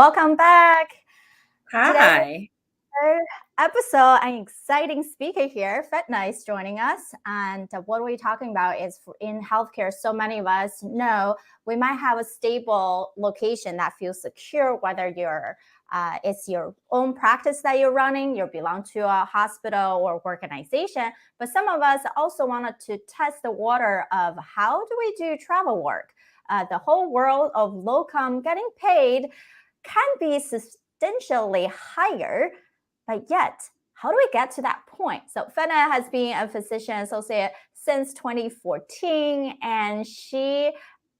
Welcome back. Today, Hi. our episode, an exciting speaker here, Fedna, is joining us. And what we're talking about is in healthcare, so many of us know we might have a stable location that feels secure, whether it's your own practice that you're running, you belong to a hospital or organization. But some of us also wanted to test the water of how do we do travel work? The whole world of locum getting paid can be substantially higher, but yet, how do we get to that point? So Fedna has been a physician associate since 2014, and she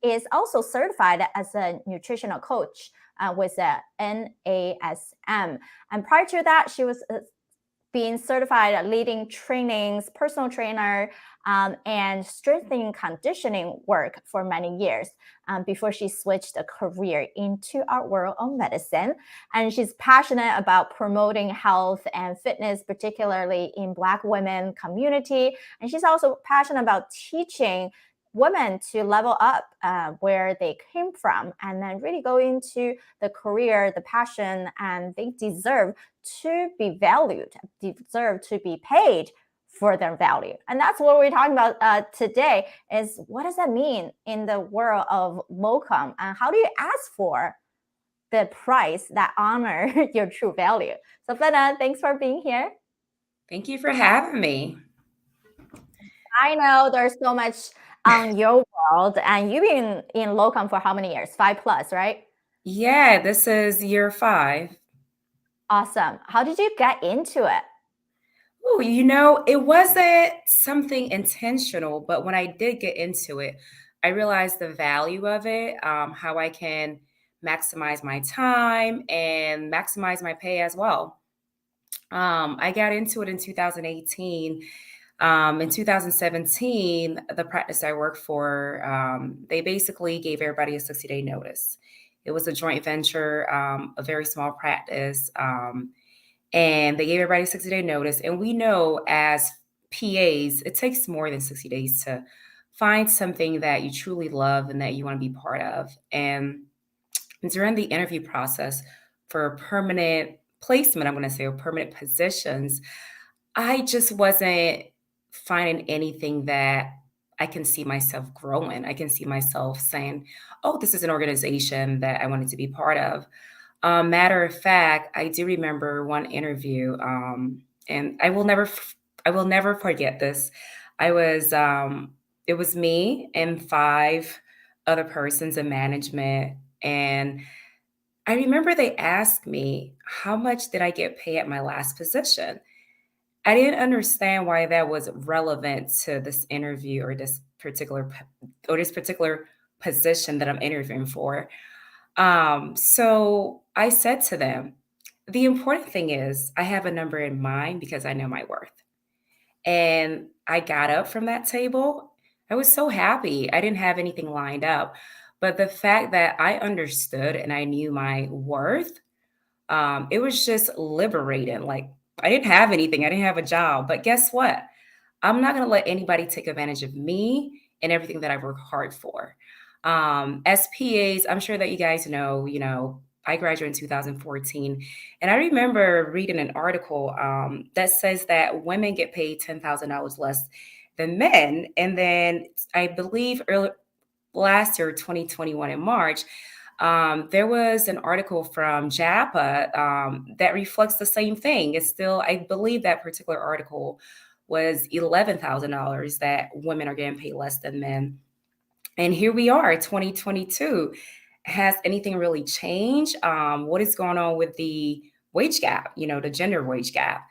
is also certified as a nutritional coach with a NASM. And prior to that, she was being certified leading trainings, personal trainer, and strengthening conditioning work for many years before she switched a career into our world of medicine. And she's passionate about promoting health and fitness, particularly in Black women community. And she's also passionate about teaching women to level up where they came from and then really go into the career, the passion, and they deserve to be valued, deserve to be paid for their value. And that's what we're talking about today is what does that mean in the world of locum, and how do you ask for the price that honor your true value? So Fedna, thanks for being here. Thank you for having me. I know there's so much on your world, and you've been in locum for how many years? 5+, right? Yeah, this is year 5. Awesome. How did you get into it? Oh, it wasn't something intentional, but when I did get into it, I realized the value of it, how I can maximize my time and maximize my pay as well. I got into it in 2018. In 2017, the practice I worked for, they basically gave everybody a 60-day notice. It was a joint venture, a very small practice, and they gave everybody a 60-day notice. And we know as PAs, it takes more than 60 days to find something that you truly love and that you want to be part of. And during the interview process for permanent placement, I'm going to say, or permanent positions, I just wasn't finding anything that I can see myself growing. I can see myself saying, oh, this is an organization that I wanted to be part of. Matter of fact, I do remember one interview, and I will never forget this. I was, it was me and 5 other persons in management, and I remember they asked me, how much did I get paid at my last position? I didn't understand why that was relevant to this interview or this particular position that I'm interviewing for. So I said to them, the important thing is I have a number in mind because I know my worth. And I got up from that table. I was so happy. I didn't have anything lined up. But the fact that I understood and I knew my worth, it was just liberating. Like I didn't have anything, I didn't have a job. But guess what? I'm not going to let anybody take advantage of me and everything that I work hard for. As PAs, I'm sure that you guys know, I graduated in 2014. And I remember reading an article that says that women get paid $10,000 less than men. And then I believe last year, 2021 in March, there was an article from JAPA that reflects the same thing. It's still, I believe that particular article was $11,000 that women are getting paid less than men. And here we are, 2022. Has anything really changed? What is going on with the wage gap, the gender wage gap?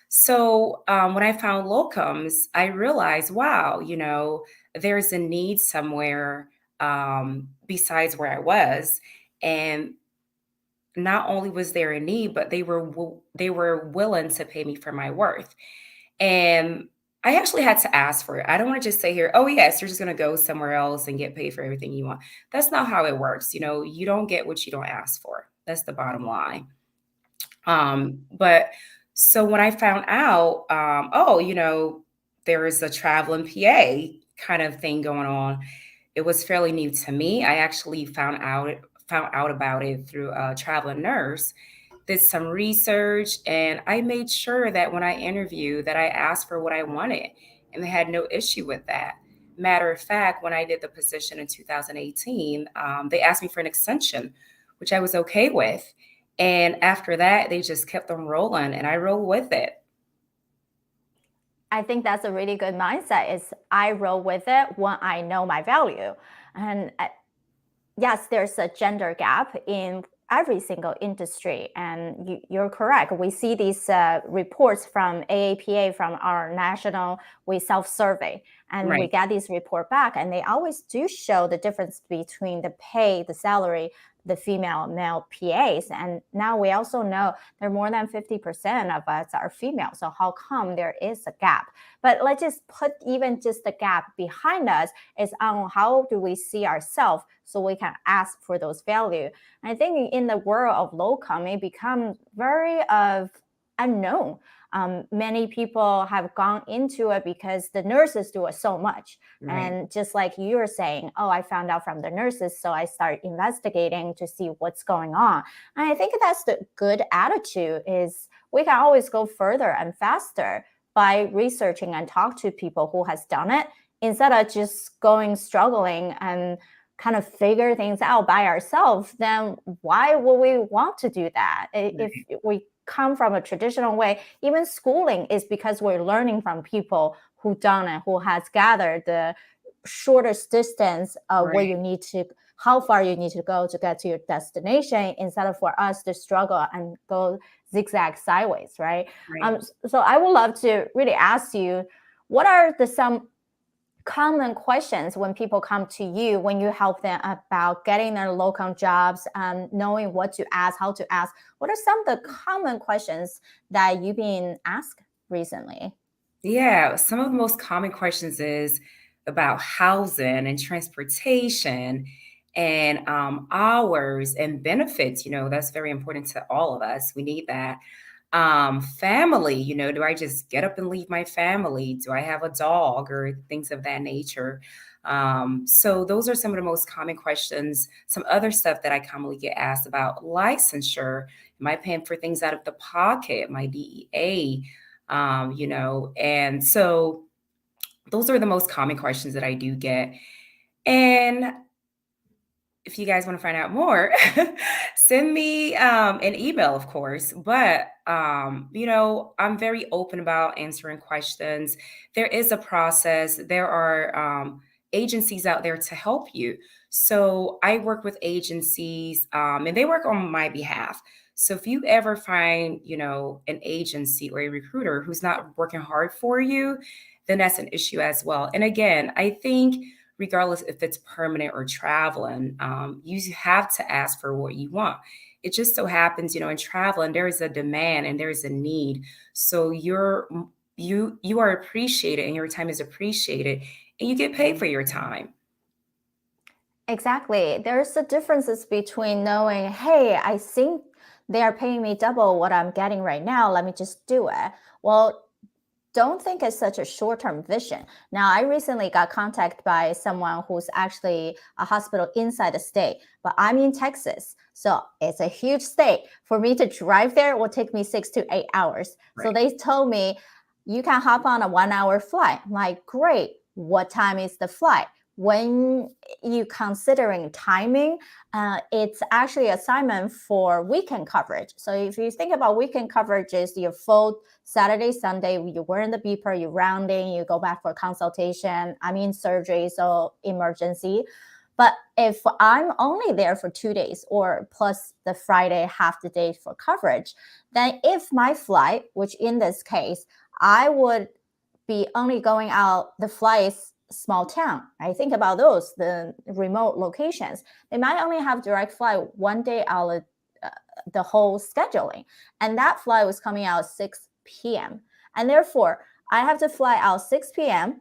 So when I found locums, I realized, wow, there's a need somewhere besides where I was. And not only was there a need, but they were willing to pay me for my worth. And I actually had to ask for it. I don't want to just say here, oh yes, you're just going to go somewhere else and get paid for everything you want. That's not how it works. You don't get what you don't ask for. That's the bottom line. But so when I found out, there is a traveling PA kind of thing going on, it was fairly new to me. I actually found found out about it through a traveling nurse, did some research, and I made sure that when I interviewed that I asked for what I wanted, and they had no issue with that. Matter of fact, when I did the position in 2018, they asked me for an extension, which I was okay with. And after that, they just kept on rolling, and I rolled with it. I think that's a really good mindset is I roll with it when I know my value. And yes, there's a gender gap in every single industry, and you're correct. We see these reports from AAPA, from our national we self-survey, and we Right, get these report back, and they always do show the difference between the pay, the salary, the female and male PAs. And now we also know there more than 50% of us are female. So how come there is a gap? But let's just put even just the gap behind us is on how do we see ourselves so we can ask for those value. I think in the world of locum, it becomes very unknown. Many people have gone into it because the nurses do it so much. right, And just like you were saying, oh, I found out from the nurses, so I start investigating to see what's going on. And I think that's the good attitude is we can always go further and faster by researching and talk to people who has done it instead of just going struggling and kind of figure things out by ourselves. Then why would we want to do that? If right, we come from a traditional way, even schooling is because we're learning from people who done it, who has gathered the shortest distance of where right, you need to, how far you need to go to get to your destination, instead of for us to struggle and go zigzag sideways, right? right. So I would love to really ask you, what are the some common questions when people come to you when you help them about getting their locum jobs and knowing what to ask, how to ask? What are some of the common questions that you've been asked recently? Yeah, some of the most common questions is about housing and transportation and hours and benefits. That's very important to all of us. We need that. Family, do I just get up and leave my family? Do I have a dog or things of that nature? So those are some of the most common questions. Some other stuff that I commonly get asked about licensure. Am I paying for things out of the pocket? My DEA, and so those are the most common questions that I do get. And if you guys want to find out more, send me an email, of course. But, I'm very open about answering questions. There is a process, there are agencies out there to help you. So I work with agencies and they work on my behalf. So if you ever find, an agency or a recruiter who's not working hard for you, then that's an issue as well. And again, I think regardless if it's permanent or traveling, you have to ask for what you want. It just so happens, in traveling, there is a demand and there is a need. So you are appreciated and your time is appreciated and you get paid for your time. Exactly. There's the differences between knowing, hey, I think they are paying me double what I'm getting right now. Let me just do it. Well, don't think it's such a short-term vision. Now, I recently got contacted by someone who's actually a hospital inside the state, but I'm in Texas. So it's a huge state. For me to drive there will take me 6 to 8 hours. So Right. they told me, you can hop on a 1 hour flight. I'm like, great. What time is the flight? When you considering timing, it's actually assignment for weekend coverage. So if you think about weekend coverage is your full Saturday, Sunday, you were in the beeper, you rounding, you go back for consultation, I mean surgery, so emergency. But if I'm only there for 2 days or plus the Friday half the day for coverage, then if my flight, which in this case, I would be only going out the flights small town. I think about those, the remote locations. They might only have direct flight one day out of the whole scheduling. And that flight was coming out 6 p.m. And therefore, I have to fly out 6 p.m.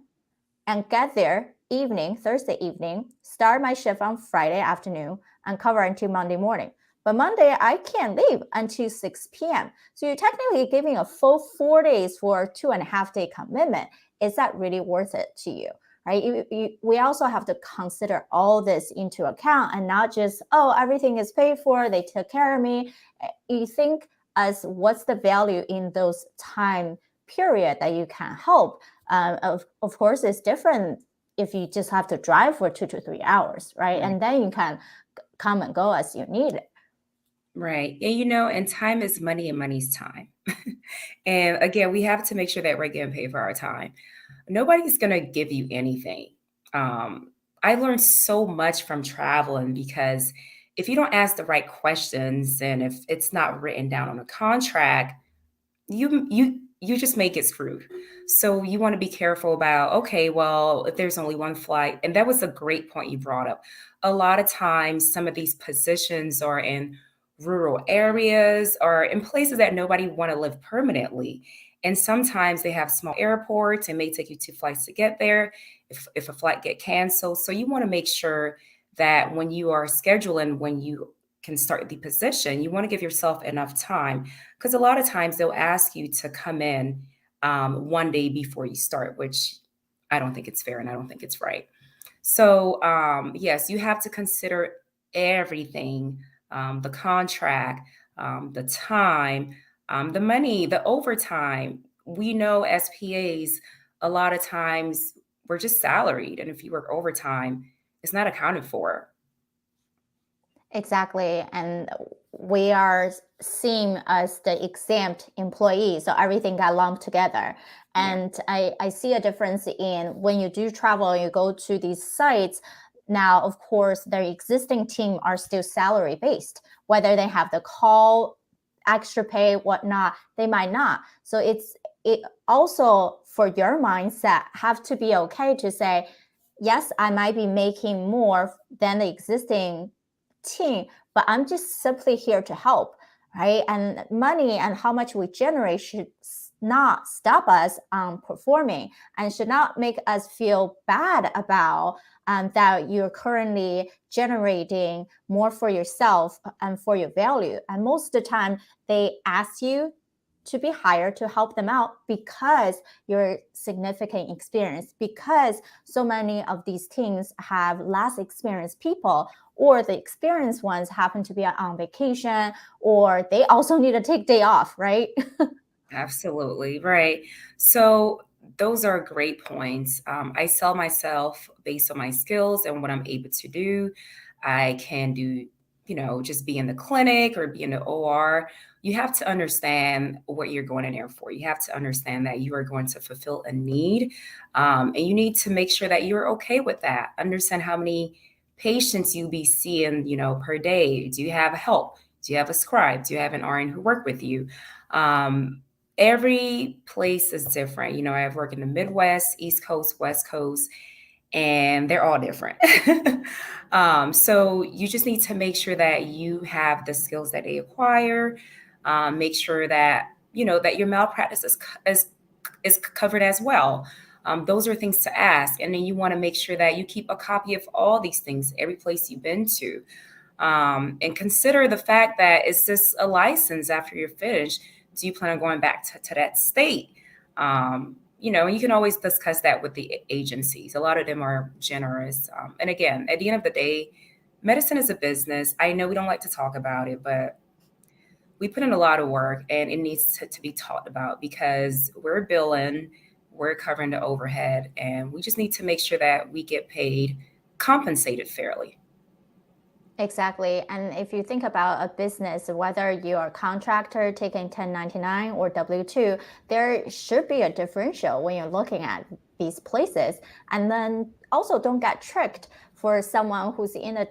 and get there evening, Thursday evening, start my shift on Friday afternoon and cover until Monday morning. But Monday, I can't leave until 6 p.m. So you're technically giving a full 4 days for a 2.5 day commitment. Is that really worth it to you? right? We also have to consider all this into account and not just, oh, everything is paid for, they took care of me. You think as what's the value in those time period that you can help. Of course, it's different if you just have to drive for 2 to 3 hours, right? And then you can come and go as you need it. Right. And time is money and money's time. And again, we have to make sure that we're getting paid for our time. Nobody's going to give you anything. I learned so much from traveling because if you don't ask the right questions and if it's not written down on a contract, you just may get screwed. So you want to be careful about, okay, well, if there's only one flight, and that was a great point you brought up. A lot of times some of these positions are in rural areas or in places that nobody want to live permanently. And sometimes they have small airports. It may take you 2 flights to get there if a flight get canceled. So you want to make sure that when you are scheduling, when you can start the position, you want to give yourself enough time because a lot of times they'll ask you to come in one day before you start, which I don't think it's fair and I don't think it's right. So, yes, you have to consider everything, the contract, the time, the money, the overtime. We know as PAs, a lot of times we're just salaried. And if you work overtime, it's not accounted for. Exactly. And we are seen as the exempt employee. So everything got lumped together. Yeah. And I see a difference in when you do travel, you go to these sites. Now, of course, their existing team are still salary based, whether they have the call, extra pay, whatnot, they might not. So it also for your mindset have to be okay to say, yes, I might be making more than the existing team, but I'm just simply here to help, right? And money and how much we generate should not stop us performing and should not make us feel bad about that you're currently generating more for yourself and for your value. And most of the time, they ask you to be hired to help them out because you're significant experience, because so many of these teams have less experienced people, or the experienced ones happen to be on vacation, or they also need to take day off, right? Absolutely. Right. So those are great points. I sell myself based on my skills and what I'm able to do. I can do, just be in the clinic or be in the OR. You have to understand what you're going in there for. You have to understand that you are going to fulfill a need. And you need to make sure that you're okay with that. Understand how many patients you be seeing, per day. Do you have help? Do you have a scribe? Do you have an RN who work with you? Um, every place is different. I've worked in the Midwest, East Coast, West Coast, and they're all different. So you just need to make sure that you have the skills that they acquire. Make sure that that your malpractice is covered as well. Those are things to ask, and then you want to make sure that you keep a copy of all these things, every place you've been to, and consider the fact that it's just a license after you're finished. Do you plan on going back to that state? You can always discuss that with the agencies. A lot of them are generous. And again, at the end of the day, medicine is a business. I know we don't like to talk about it, but we put in a lot of work and it needs to be talked about because we're billing, we're covering the overhead, and we just need to make sure that we get paid, compensated fairly. Exactly. And if you think about a business, whether you're a contractor taking 1099 or W-2, there should be a differential when you're looking at these places. And then also don't get tricked for someone who's in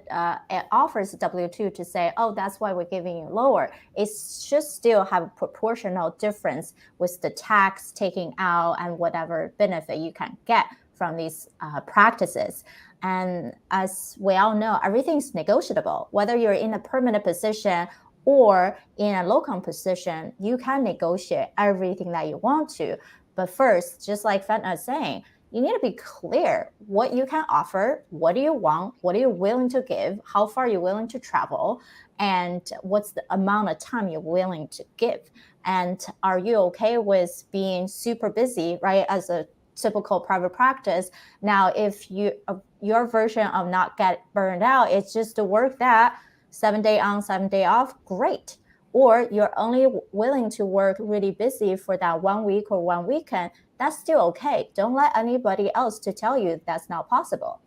offers W-2 to say, oh, that's why we're giving you lower. It should still have a proportional difference with the tax taking out and whatever benefit you can get from these practices. And as we all know, everything's negotiable. Whether you're in a permanent position or in a locum position, you can negotiate everything that you want to. But first, just like Fedna is saying, you need to be clear what you can offer, what do you want, what are you willing to give, how far you're willing to travel, and what's the amount of time you're willing to give. And are you okay with being super busy, right? As a typical private practice. Now, if your version of not get burned out, it's just to work that 7 day on, 7 day off, great. Or you're only willing to work really busy for that 1 week or 1 weekend, that's still okay. Don't let anybody else to tell you that's not possible.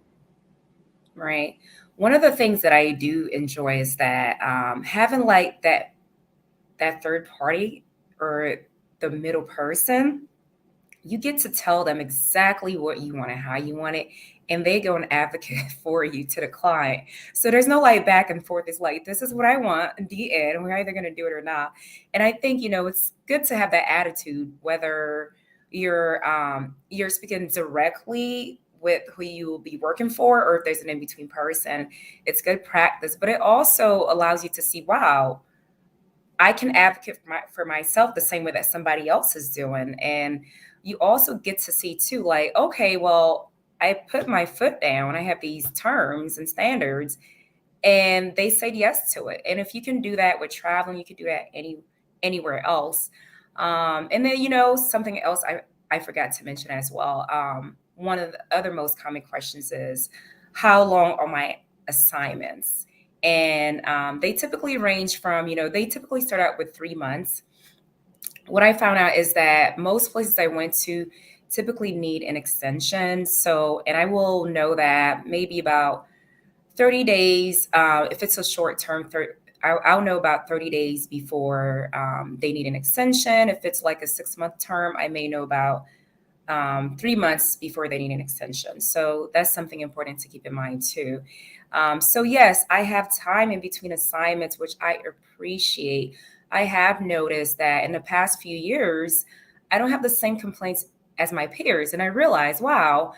Right. One of the things that I do enjoy is that having like that third party or the middle person, you get to tell them exactly what you want and how you want it, and they go and advocate for you to the client. So there's no like back and forth. It's like, this is what I want, the end, and we're either going to do it or not. And I think, it's good to have that attitude, whether you're speaking directly with who you will be working for, or if there's an in-between person. It's good practice, but it also allows you to see, wow, I can advocate for myself the same way that somebody else is doing. And you also get to see too, like, okay, well, I put my foot down. I have these terms and standards, and they said yes to it. And if you can do that with traveling, you can do that anywhere else. And then, something else I forgot to mention as well. One of the other most common questions is, how long are my assignments? And they typically range from, they typically start out with 3 months. What I found out is that most places I went to typically need an extension. So, and I will know that maybe about 30 days, if it's a short term, I'll know about 30 days before they need an extension. If it's like a 6-month term, I may know about 3 months before they need an extension. So that's something important to keep in mind too. So yes, I have time in between assignments, which I appreciate. I have noticed that in the past few years, I don't have the same complaints as my peers. And I realized, wow,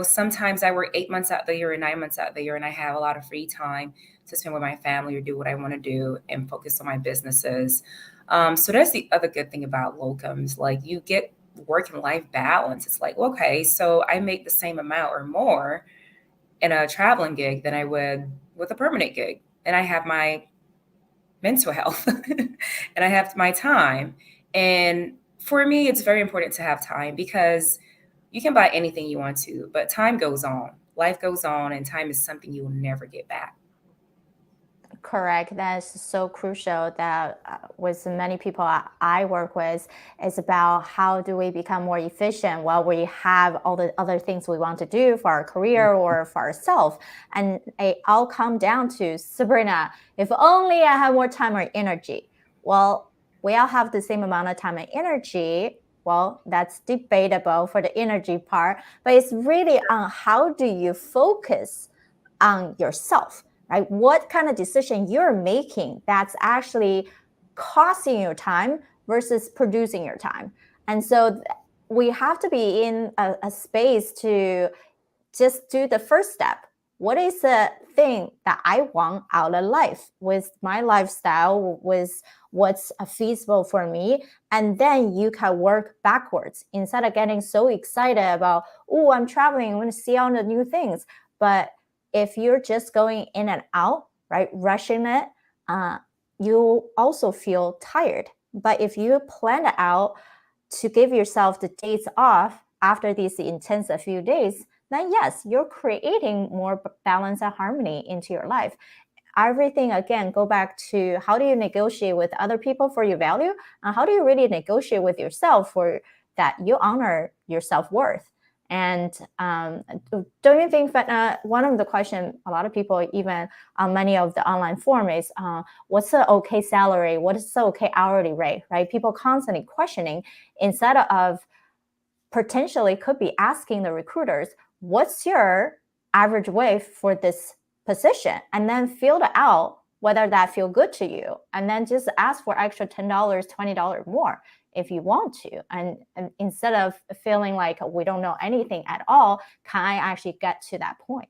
sometimes I work 8 months out the year and 9 months out the year, and I have a lot of free time to spend with my family or do what I want to do and focus on my businesses. So that's the other good thing about locums. Like, you get work and life balance. It's like, okay, so I make the same amount or more in a traveling gig than I would with a permanent gig. And I have my mental health and I have my time. And for me, it's very important to have time, because you can buy anything you want to, but time goes on. Life goes on, and time is something you will never get back. Correct. That's so crucial that with many people I work with, it's about how do we become more efficient while we have all the other things we want to do for our career or for ourselves. And it all come down to, Sabrina, if only I had more time or energy. Well, we all have the same amount of time and energy. Well, that's debatable for the energy part, but it's really on how do you focus on yourself, right? What kind of decision you're making that's actually costing your time versus producing your time. And so we have to be in a space to just do the first step. What is the thing that I want out of life with my lifestyle, with what's feasible for me? And then you can work backwards instead of getting so excited about, oh, I'm traveling, I'm going to see all the new things. But if you're just going in and out, right, rushing it, you also feel tired. But if you plan it out to give yourself the days off after these intensive few days, then yes, you're creating more balance and harmony into your life. Everything, again, go back to how do you negotiate with other people for your value, and how do you really negotiate with yourself for that you honor your self-worth. And don't you think that one of the questions a lot of people, even on many of the online forums, is what's the okay salary? What is the okay hourly rate, right? People constantly questioning instead of potentially could be asking the recruiters, what's your average wage for this position? And then filter out whether that feel good to you. And then just ask for extra $10, $20 more if you want to. And instead of feeling like we don't know anything at all, can I actually get to that point?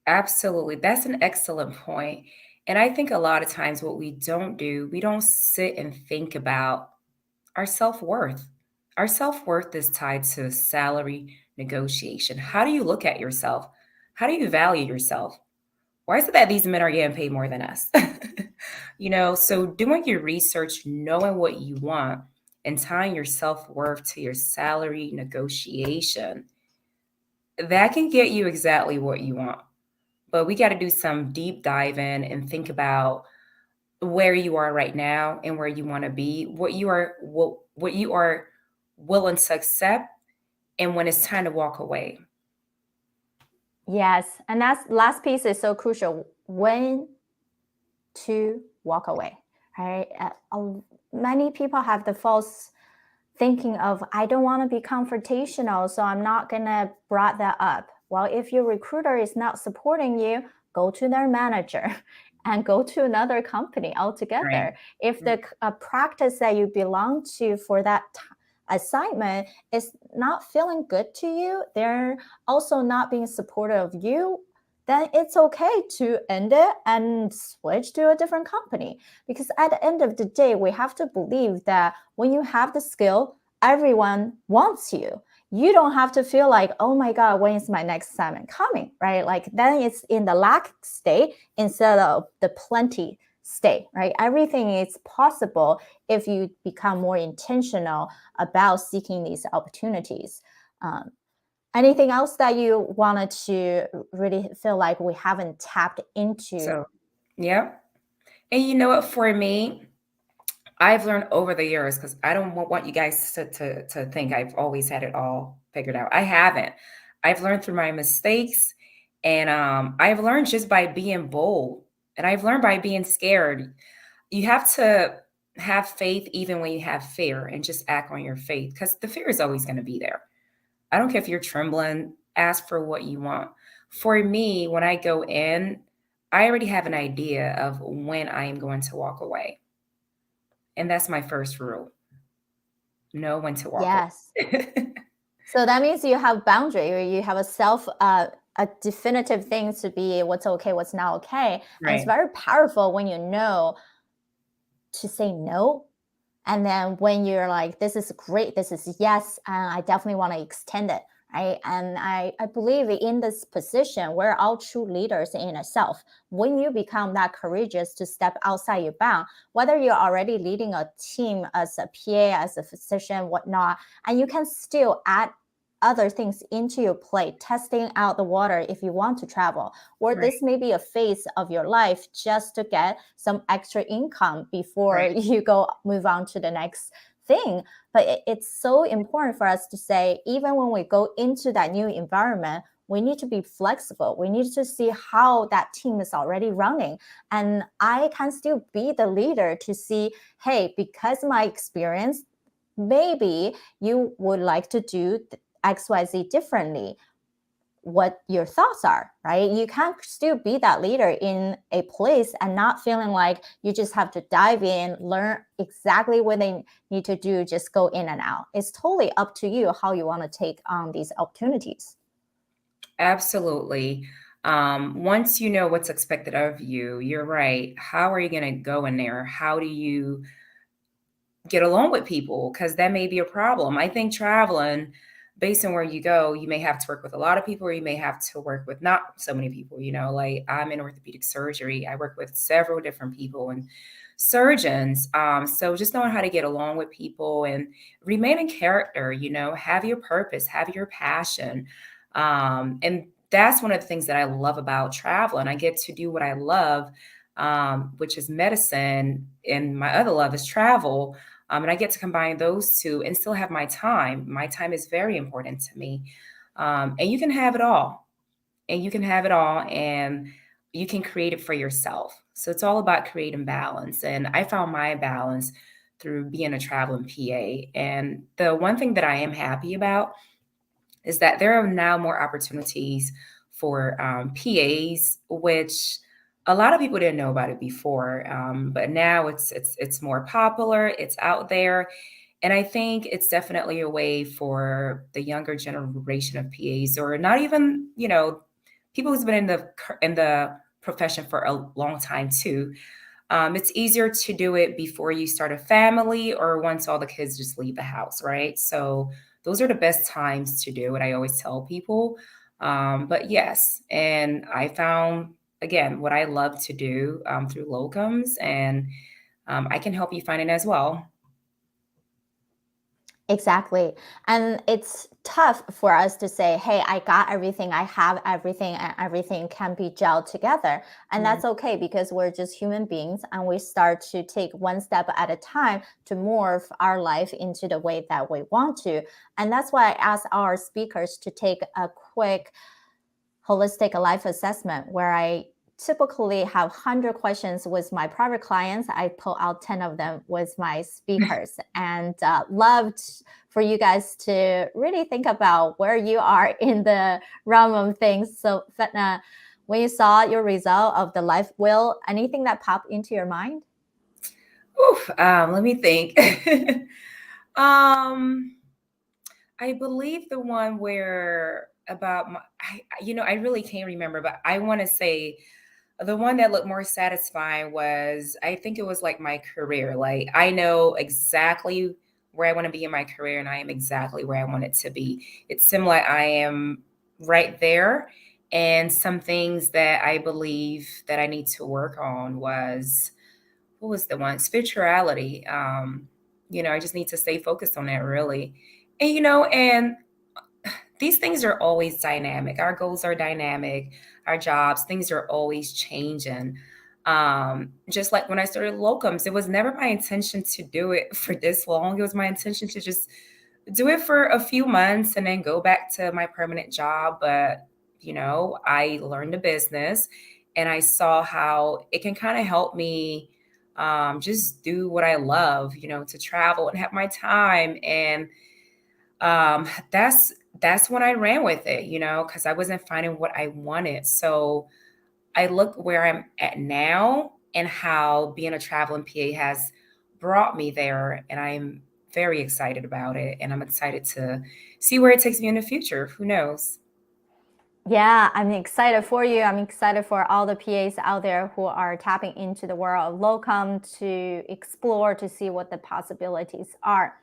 Absolutely. That's an excellent point. And I think a lot of times what we do, we don't sit and think about our self-worth. Our self-worth is tied to salary negotiation. How do you look at yourself? How do you value yourself? Why is it that these men are getting paid more than us? So doing your research, knowing what you want, and tying your self-worth to your salary negotiation, that can get you exactly what you want. But we got to do some deep dive in and think about where you are right now and where you want to be, what you are willing to accept, and when it's time to walk away. Yes, and that's last piece is so crucial. When to walk away, right? Many people have the false thinking of, I don't want to be confrontational, so I'm not gonna brought that up. Well, if your recruiter is not supporting you, go to their manager and go to another company Right. altogether. If the practice that you belong to for that assignment is not feeling good to you, they're also not being supportive of you, then it's okay to end it and switch to a different company. Because at the end of the day, we have to believe that when you have the skill, everyone wants you. You don't have to feel like, oh my God, when is my next assignment coming, right? Like then it's in the lack state instead of the plenty state, right? Everything is possible if you become more intentional about seeking these opportunities. Anything else that you wanted to really feel like we haven't tapped into? So, yeah. And you know what? For me, I've learned over the years, because I don't want you guys to think I've always had it all figured out. I haven't. I've learned through my mistakes, and I've learned just by being bold, and I've learned by being scared. You have to have faith even when you have fear, and just act on your faith, because the fear is always going to be there. I don't care if you're trembling, ask for what you want. For me, when I go in, I already have an idea of when I am going to walk away. And that's my first rule. Know when to walk Yes. away. So that means you have boundary, or you have a definitive thing to be what's okay, what's not okay. And it's Right. very powerful when you know to say no. And then when you're like, this is great, this is yes, and I definitely want to extend it, right? And I believe in this position, we're all true leaders in itself. When you become that courageous to step outside your bound, whether you're already leading a team as a PA, as a physician, whatnot, and you can still add other things into your plate, testing out the water if you want to travel, or Right. this may be a phase of your life just to get some extra income before Right. you go move on to the next thing. But it's so important for us to say, even when we go into that new environment, we need to be flexible. We need to see how that team is already running. And I can still be the leader to see, hey, because my experience, maybe you would like to do XYZ differently. What your thoughts are, right? You can still be that leader in a place and not feeling like you just have to dive in, learn exactly what they need to do, just go in and out. It's totally up to you how you want to take on these opportunities. Absolutely. Once you know what's expected of you, you're right. How are you going to go in there? How do you get along with people? Because that may be a problem. I think traveling, based on where you go, you may have to work with a lot of people, or you may have to work with not so many people. Like I'm in orthopedic surgery, I work with several different people and surgeons. So just knowing how to get along with people and remain in character, have your purpose, have your passion. And that's one of the things that I love about traveling. I get to do what I love, which is medicine, and my other love is travel. And I get to combine those two and still have my time. My time is very important to me. And you can have it all. And you can have it all, and you can create it for yourself. So it's all about creating balance. And I found my balance through being a traveling PA. And the one thing that I am happy about is that there are now more opportunities for PAs, which a lot of people didn't know about it before, but now it's more popular. It's out there, and I think it's definitely a way for the younger generation of PAs, or not even people who's been in the profession for a long time too. It's easier to do it before you start a family, or once all the kids just leave the house, right? So those are the best times to do it. I always tell people. But yes, and I found, again, what I love to do through locums, and I can help you find it as well. Exactly. And it's tough for us to say, hey, I got everything, I have everything, and everything can be gelled together. And Mm. that's okay because we're just human beings and we start to take one step at a time to morph our life into the way that we want to. And that's why I ask our speakers to take a quick holistic life assessment where I typically have 100 questions with my private clients. I pull out 10 of them with my speakers, and loved for you guys to really think about where you are in the realm of things. So Fetna, when you saw your result of the life wheel, anything that popped into your mind? Oof, let me think. um, I believe the one where about I really can't remember, but I want to say the one that looked more satisfying was, I think it was like my career. Like I know exactly where I want to be in my career and I am exactly where I want it to be. It seemed like I am right there. And some things that I believe that I need to work on was, what was the one? Spirituality. I just need to stay focused on that really. And these things are always dynamic. Our goals are dynamic, our jobs, things are always changing. Just like when I started locums, it was never my intention to do it for this long. It was my intention to just do it for a few months and then go back to my permanent job. But, I learned the business and I saw how it can kind of help me just do what I love, to travel and have my time. And that's when I ran with it, because I wasn't finding what I wanted. So I look where I'm at now and how being a traveling PA has brought me there, and I'm very excited about it. And I'm excited to see where it takes me in the future. Who knows? Yeah, I'm excited for you. I'm excited for all the PAs out there who are tapping into the world of locum to explore, to see what the possibilities are.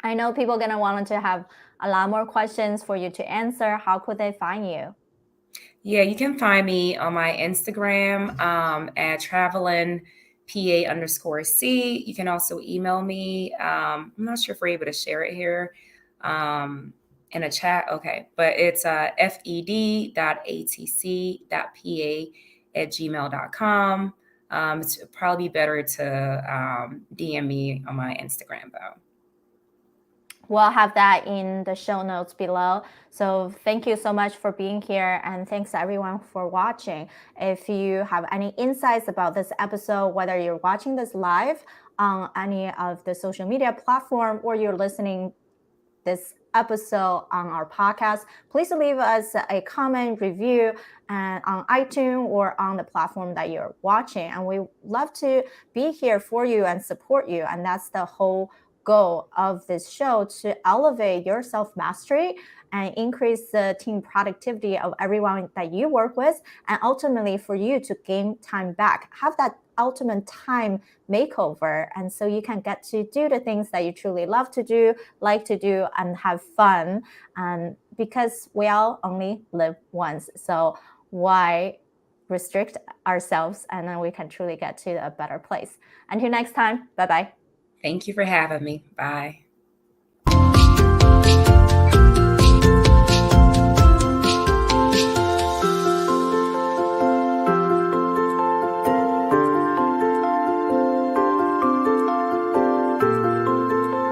I know people are going to want to have a lot more questions for you to answer. How could they find you? Yeah, you can find me on my Instagram at traveling PA_C. You can also email me. I'm not sure if we're able to share it here in a chat. Okay, but it's fed.atc.pa@gmail.com. It's probably better to DM me on my Instagram though. We'll have that in the show notes below. So thank you so much for being here, and thanks everyone for watching. If you have any insights about this episode, whether you're watching this live on any of the social media platform or you're listening this episode on our podcast, please leave us a comment, review, and on iTunes or on the platform that you're watching. And we love to be here for you and support you. And that's the whole goal of this show, to elevate your self-mastery and increase the team productivity of everyone that you work with, and ultimately for you to gain time back, have that ultimate time makeover, and so you can get to do the things that you truly love to do, like to do, and have fun. And because we all only live once, so why restrict ourselves, and then we can truly get to a better place. Until next time, bye bye. Thank you for having me. Bye.